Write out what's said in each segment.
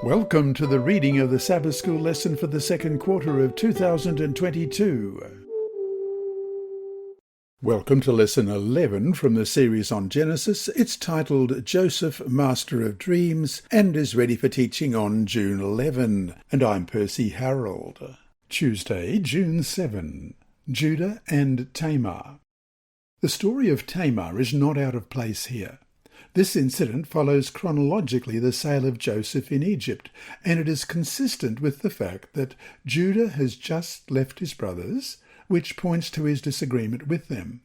Welcome to the reading of the Sabbath School lesson for the second quarter of 2022. Welcome to Lesson 11 from the series on Genesis. It's titled Joseph, Master of Dreams, and is ready for teaching on June 11. And I'm Percy Harrold. Tuesday, June 7. Judah and Tamar. The story of Tamar is not out of place here. This incident follows chronologically the sale of Joseph in Egypt, and it is consistent with the fact that Judah has just left his brothers, which points to his disagreement with them.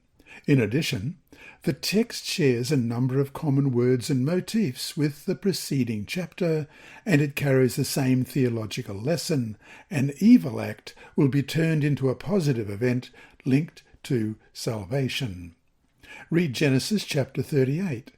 In addition, the text shares a number of common words and motifs with the preceding chapter, and it carries the same theological lesson. An evil act will be turned into a positive event linked to salvation. Read Genesis chapter 38.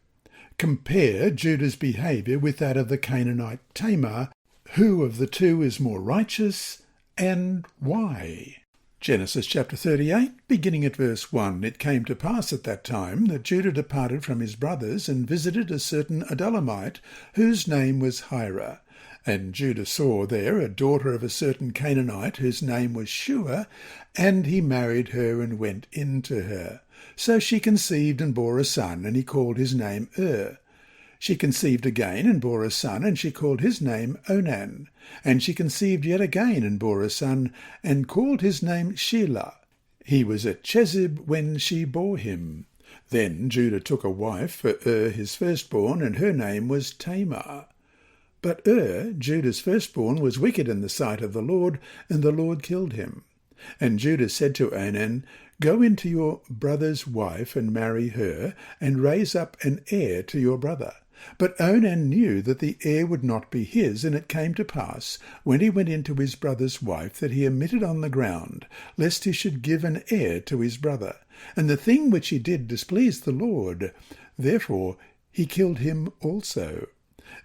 Compare Judah's behaviour with that of the Canaanite Tamar. Who of the two is more righteous, and why? Genesis chapter 38, beginning at verse 1. It came to pass at that time that Judah departed from his brothers and visited a certain Adullamite, whose name was Hira. And Judah saw there a daughter of a certain Canaanite, whose name was Shua, and he married her and went in to her. So she conceived and bore a son, and he called his name She conceived again and bore a son, and she called his name Onan. And she conceived yet again and bore a son, and called his name Shelah. He was at Chezib when she bore him. Then Judah took a wife for his firstborn, and her name was Tamar. But Judah's firstborn, was wicked in the sight of the Lord, and the Lord killed him. And Judah said to Onan, Go into your brother's wife and marry her, and raise up an heir to your brother. But Onan knew that the heir would not be his, and it came to pass, when he went into his brother's wife, that he emitted on the ground, lest he should give an heir to his brother. And the thing which he did displeased the Lord. Therefore he killed him also.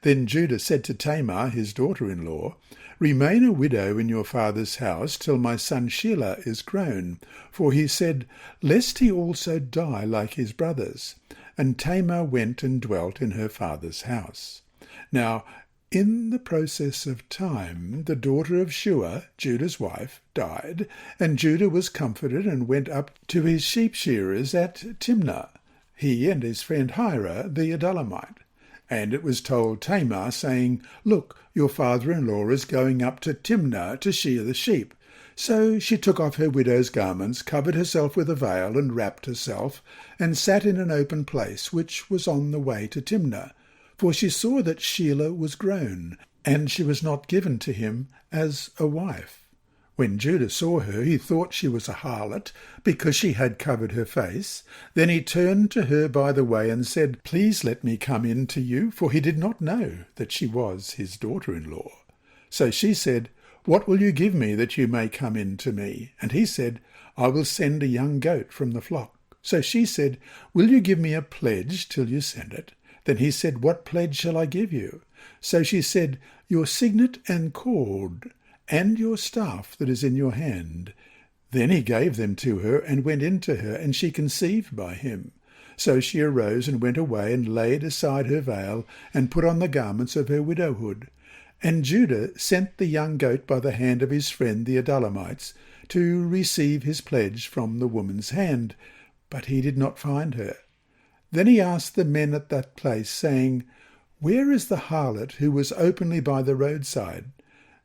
Then Judah said to Tamar, his daughter-in-law, Remain a widow in your father's house till my son Shelah is grown. For he said, Lest he also die like his brothers. And Tamar went and dwelt in her father's house. Now, in the process of time, the daughter of Shua, Judah's wife, died, and Judah was comforted and went up to his sheep shearers at Timnah, he and his friend Hira the Adullamite. And it was told Tamar, saying, Look, your father-in-law is going up to Timnah to shear the sheep. So she took off her widow's garments, covered herself with a veil, and wrapped herself, and sat in an open place, which was on the way to Timnah. For she saw that Shelah was grown, and she was not given to him as a wife. When Judah saw her, he thought she was a harlot, because she had covered her face. Then he turned to her by the way and said, Please let me come in to you, for he did not know that she was his daughter-in-law. So she said, What will you give me that you may come in to me? And he said, I will send a young goat from the flock. So she said, Will you give me a pledge till you send it? Then he said, What pledge shall I give you? So she said, Your signet and cord, and your staff that is in your hand. Then he gave them to her, and went in to her, and she conceived by him. So she arose and went away, and laid aside her veil, and put on the garments of her widowhood. And Judah sent the young goat by the hand of his friend the Adulamites, to receive his pledge from the woman's hand, but he did not find her. Then he asked the men at that place, saying, Where is the harlot who was openly by the roadside?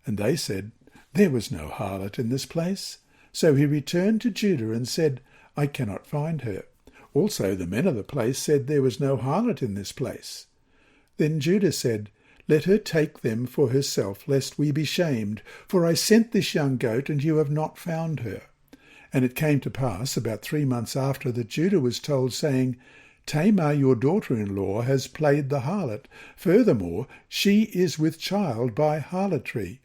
And they said, There was no harlot in this place. So he returned to Judah and said, I cannot find her. Also the men of the place said, There was no harlot in this place. Then Judah said, Let her take them for herself, lest we be shamed. For I sent this young goat, and you have not found her. And it came to pass, about 3 months after, that Judah was told, saying, Tamar, your daughter-in-law, has played the harlot. Furthermore, she is with child by harlotry.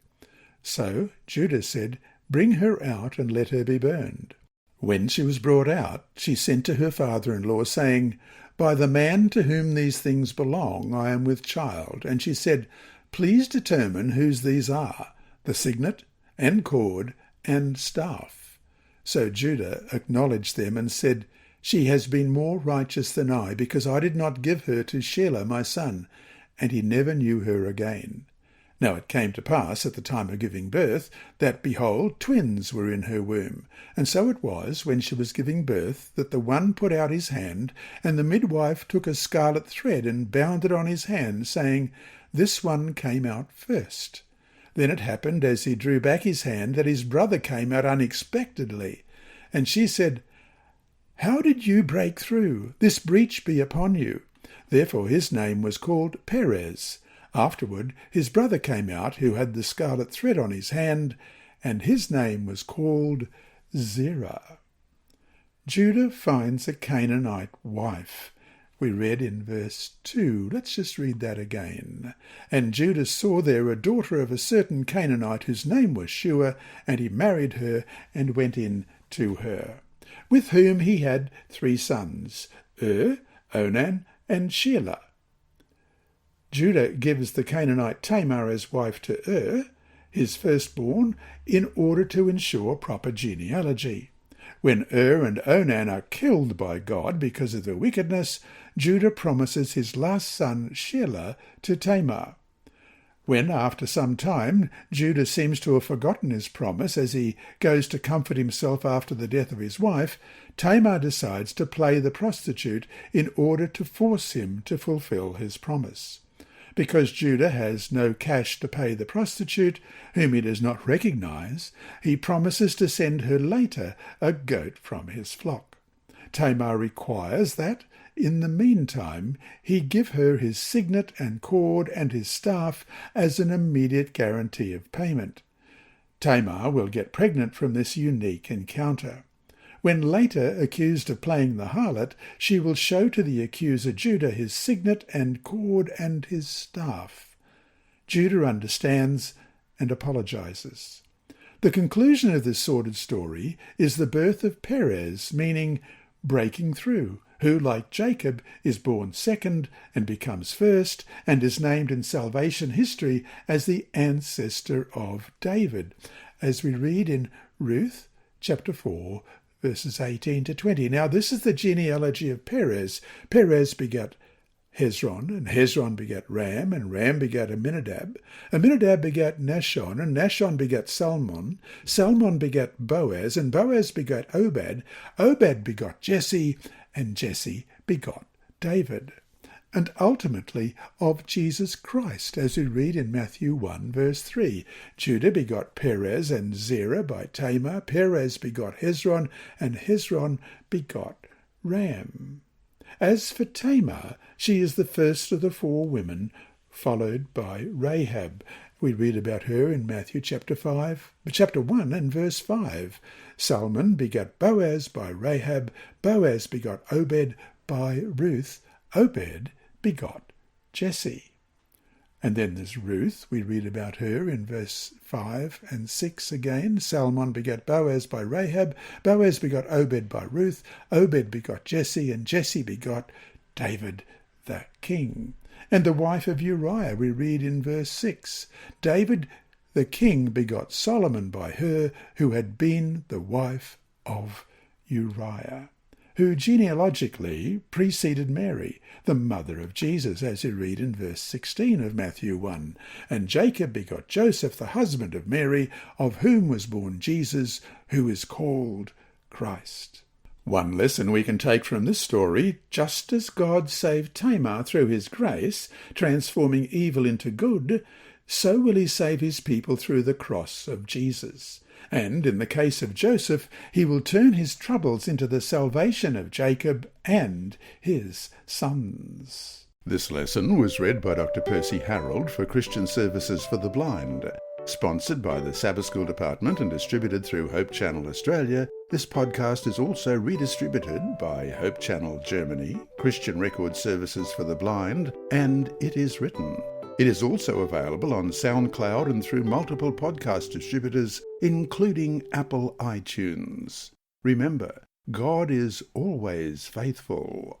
So Judah said, Bring her out, and let her be burned. When she was brought out, she sent to her father-in-law, saying, By the man to whom these things belong, I am with child. And she said, Please determine whose these are, the signet, and cord, and staff. So Judah acknowledged them, and said, She has been more righteous than I, because I did not give her to Shelah my son. And he never knew her again. Now it came to pass at the time of giving birth that, behold, twins were in her womb. And so it was, when she was giving birth, that the one put out his hand, and the midwife took a scarlet thread and bound it on his hand, saying, This one came out first. Then it happened, as he drew back his hand, that his brother came out unexpectedly. And she said, How did you break through? This breach be upon you. Therefore his name was called Perez. Afterward his brother came out, who had the scarlet thread on his hand, and his name was called Zerah. Judah finds a Canaanite wife. We read in verse 2. Let's just read that again. And Judah saw there a daughter of a certain Canaanite whose name was Shua, and he married her and went in to her, with whom he had 3 sons, Onan, and Shelah. Judah gives the Canaanite Tamar as wife to his firstborn, in order to ensure proper genealogy. When and Onan are killed by God because of their wickedness, Judah promises his last son Shelah to Tamar. When, after some time, Judah seems to have forgotten his promise as he goes to comfort himself after the death of his wife, Tamar decides to play the prostitute in order to force him to fulfill his promise. Because Judah has no cash to pay the prostitute, whom he does not recognize, he promises to send her later a goat from his flock. Tamar requires that, in the meantime, he give her his signet and cord and his staff as an immediate guarantee of payment. Tamar will get pregnant from this unique encounter. When later accused of playing the harlot, she will show to the accuser Judah his signet and cord and his staff. Judah understands and apologizes. The conclusion of this sordid story is the birth of Perez, meaning breaking through, who, like Jacob, is born second and becomes first, and is named in salvation history as the ancestor of David, as we read in Ruth chapter 4, verses 18 to 20. Now this is the genealogy of Perez. Perez begat Hezron, and Hezron begat Ram, and Ram begat Amminadab. Amminadab begat Nahshon, and Nahshon begat Salmon. Salmon begat Boaz, and Boaz begat Obed. Obed begot Jesse, and Jesse begot David. And ultimately of Jesus Christ, as we read in Matthew 1, verse 3. Judah begot Perez and Zerah by Tamar. Perez begot Hezron, and Hezron begot Ram. As for Tamar, she is the first of the 4 women, followed by Rahab. We read about her in Matthew chapter 1 and verse 5. Salmon begat Boaz by Rahab. Boaz begot Obed by Ruth. Obed begot Jesse. And then there's Ruth. We read about her in verse 5 and 6 again. Salmon begat Boaz by Rahab. Boaz begot Obed by Ruth. Obed begot Jesse, and Jesse begot David the king. And the wife of Uriah, we read in verse 6. David the king begot Solomon by her, who had been the wife of Uriah, who genealogically preceded Mary, the mother of Jesus, as we read in verse 16 of Matthew 1. And Jacob begot Joseph, the husband of Mary, of whom was born Jesus, who is called Christ. One lesson we can take from this story: just as God saved Tamar through his grace, transforming evil into good, so will he save his people through the cross of Jesus. And in the case of Joseph, he will turn his troubles into the salvation of Jacob and his sons. This lesson was read by Dr. Percy Harrold for Christian Services for the Blind. Sponsored by the Sabbath School Department and distributed through Hope Channel Australia, this podcast is also redistributed by Hope Channel Germany, Christian Record Services for the Blind, and It Is Written. It is also available on SoundCloud and through multiple podcast distributors, including Apple iTunes. Remember, God is always faithful.